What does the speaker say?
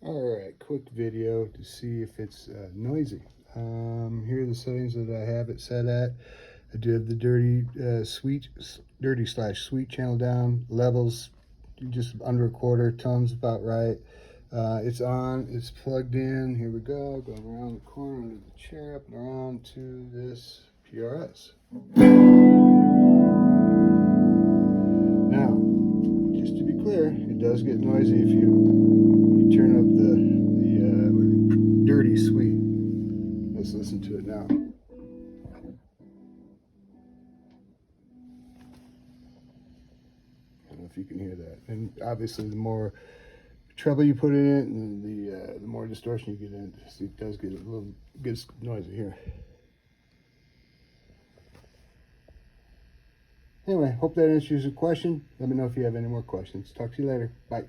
Alright, quick video to see if it's noisy. Here are the settings that I have it set at. I do have the dirty slash sweet channel down. Levels just under a quarter, tone's about right. It's on, it's plugged in. Here we go, going around the corner under the chair, up and around to this PRS. Now, just to be clear, it does get noisy if you turn up the dirty sweet. Let's listen to it now. I don't know if you can hear that. And obviously, the more treble you put in it, and the more distortion you get in it, it does get a little gets noisy here. Anyway, hope that answers your question. Let me know if you have any more questions. Talk to you later. Bye.